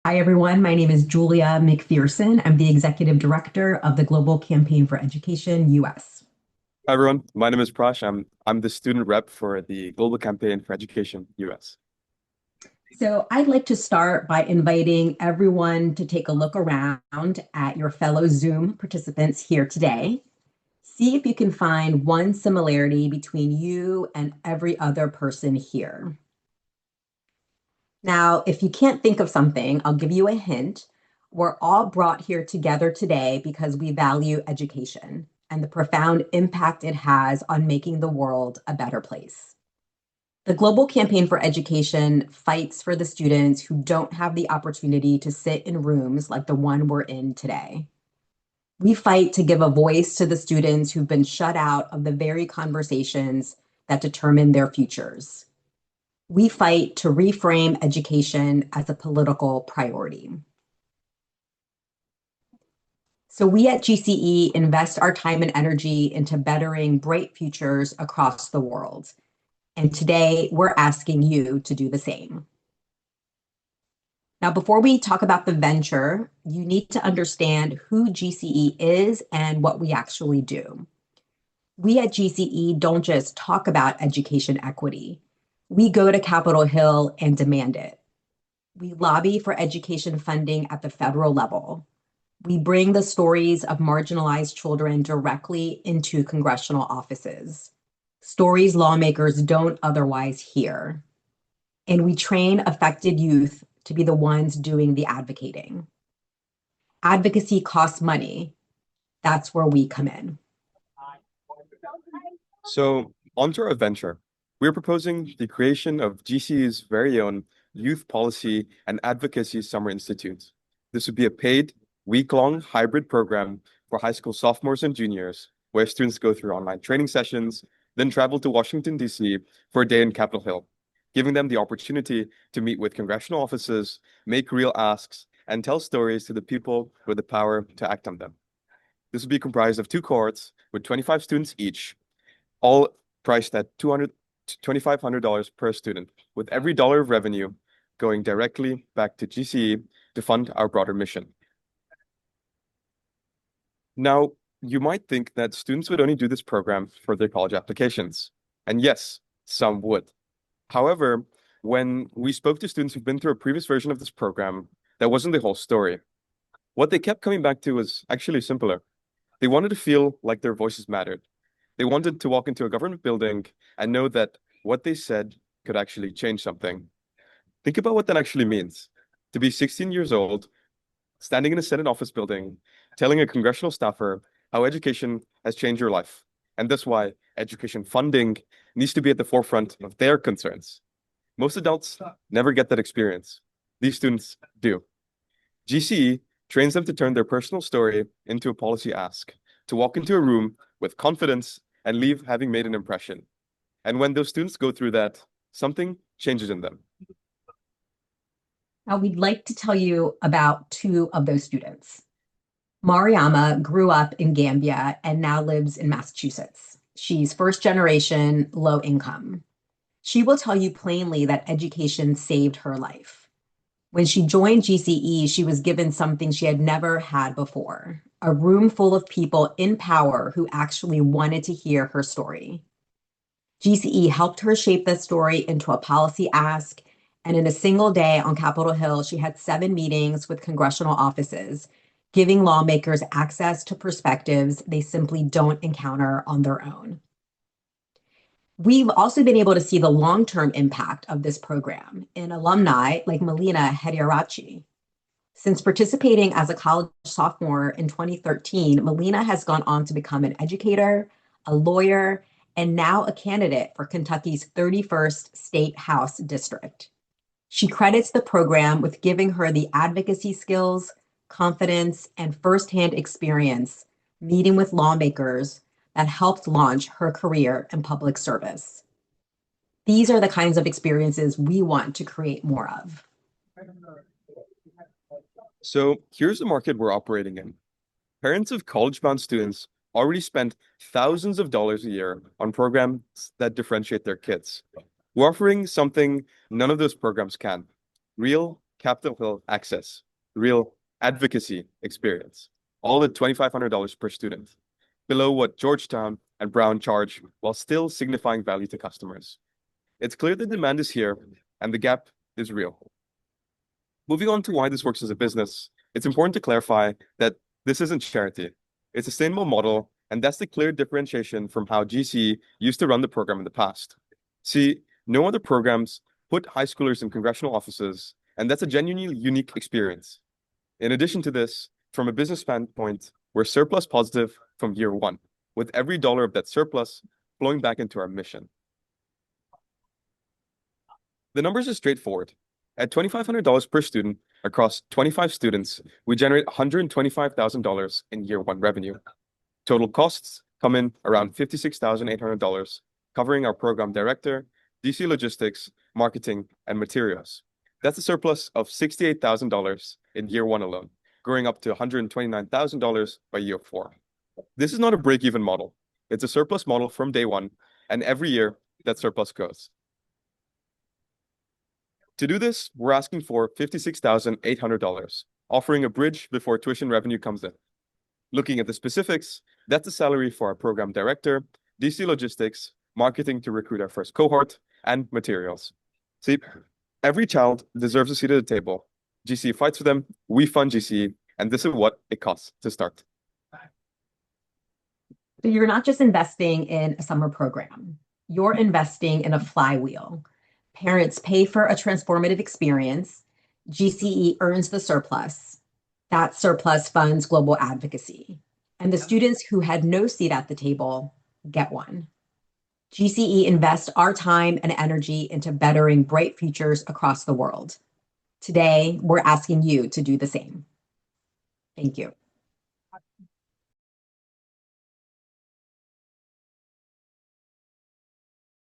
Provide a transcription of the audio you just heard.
Hi, everyone. My name is Julia McPherson. I'm the Executive Director of the Global Campaign for Education US. Hi everyone, my name is Prash. I'm the student rep for the Global Campaign for Education US. So, I'd like to start by inviting everyone to take a look around at your fellow Zoom participants here today. See if you can find one similarity between you and every other person here. Now, if you can't think of something, I'll give you a hint. We're all brought here together today because we value education and the profound impact it has on making the world a better place. The Global Campaign for Education fights for the students who don't have the opportunity to sit in rooms like the one we're in today. We fight to give a voice to the students who've been shut out of the very conversations that determine their futures. We fight to reframe education as a political priority. So we at GCE invest our time and energy into bettering bright futures across the world. And today we're asking you to do the same. Now, before we talk about the venture, you need to understand who GCE is and what we actually do. We at GCE don't just talk about education equity. We go to Capitol Hill and demand it. We lobby for education funding at the federal level. We bring the stories of marginalized children directly into congressional offices, stories lawmakers don't otherwise hear. And we train affected youth to be the ones doing the advocating. Advocacy costs money. That's where we come in. So, onto our venture. We're proposing the creation of GC's very own Youth Policy and Advocacy Summer Institute. This would be a paid, week-long hybrid program for high school sophomores and juniors, where students go through online training sessions, then travel to Washington, D.C. for a day in Capitol Hill, giving them the opportunity to meet with congressional offices, make real asks, and tell stories to the people with the power to act on them. This would be comprised of two cohorts with 25 students each, all priced at $2,500 per student, with every dollar of revenue going directly back to GCE to fund our broader mission. Now, you might think that students would only do this program for their college applications. And yes, some would. However, when we spoke to students who've been through a previous version of this program, that wasn't the whole story. What they kept coming back to was actually simpler. They wanted to feel like their voices mattered. They wanted to walk into a government building and know that what they said could actually change something. Think about what that actually means. To be 16 years old, standing in a Senate office building, telling a congressional staffer how education has changed your life. And that's why education funding needs to be at the forefront of their concerns. Most adults never get that experience. These students do. GCE trains them to turn their personal story into a policy ask, to walk into a room with confidence and leave having made an impression. And when those students go through that, something changes in them. Now, we'd like to tell you about two of those students. Mariama grew up in Gambia and now lives in Massachusetts. She's first generation, low income. She will tell you plainly that education saved her life. When she joined GCE, she was given something she had never had before, a room full of people in power who actually wanted to hear her story. GCE helped her shape that story into a policy ask, and in a single day on Capitol Hill, she had 7 meetings with congressional offices, giving lawmakers access to perspectives they simply don't encounter on their own. We've also been able to see the long-term impact of this program in alumni like Melina Hediarachi. Since participating as a college sophomore in 2013, Melina has gone on to become an educator, a lawyer, and now a candidate for Kentucky's 31st State House District. She credits the program with giving her the advocacy skills, confidence, and firsthand experience meeting with lawmakers that helped launch her career in public service. These are the kinds of experiences we want to create more of. So here's the market we're operating in. Parents of college-bound students already spend thousands of dollars a year on programs that differentiate their kids. We're offering something none of those programs can: real Capitol Hill access, real advocacy experience, all at $2,500 per student, below what Georgetown and Brown charge while still signifying value to customers. It's clear the demand is here and the gap is real. Moving on to why this works as a business, it's important to clarify that this isn't charity. It's a sustainable model, and that's the clear differentiation from how GCE used to run the program in the past. See, no other programs put high schoolers in congressional offices, and that's a genuinely unique experience. In addition to this, from a business standpoint, we're surplus positive from year one, with every dollar of that surplus flowing back into our mission. The numbers are straightforward. At $2,500 per student across 25 students, we generate $125,000 in year one revenue. Total costs come in around $56,800, covering our program director, DC logistics, marketing, and materials. That's a surplus of $68,000 in year one alone, growing up to $129,000 by year four. This is not a break-even model. It's a surplus model from day one, and every year that surplus grows. To do this, we're asking for $56,800, offering a bridge before tuition revenue comes in. Looking at the specifics, that's the salary for our program director, DC logistics, marketing to recruit our first cohort, and materials. See, every child deserves a seat at the table. GCE fights for them, we fund GCE, and this is what it costs to start. So you're not just investing in a summer program, you're investing in a flywheel. Parents pay for a transformative experience. GCE earns the surplus. That surplus funds global advocacy. And the students who had no seat at the table get one. GCE invests our time and energy into bettering bright futures across the world. Today, we're asking you to do the same. Thank you.